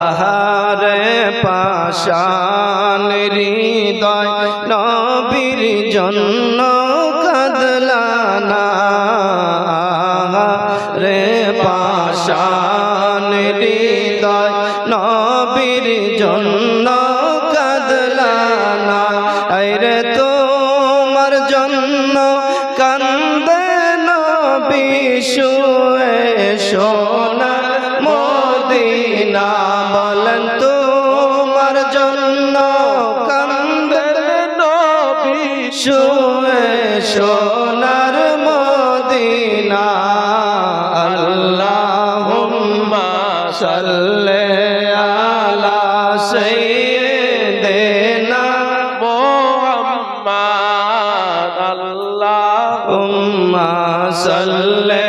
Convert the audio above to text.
আহারে পাষাণ হৃদয় নবীর জন্য কাঁদলা না রে পাষাণ হৃদয় নবীর জন্য কাঁদলা না আরে তোমার জন্য কান্দে নবী শুয়ে সোনার মদিনা বলেন তোমার জন্য কান্দে নবী শুয়ে সোনার মদিনা আল্লাহুম্মা সাল্লি আলা সাইয়্যিদিনা মুহাম্মাদ আল্লাহুম্মা সাল্লি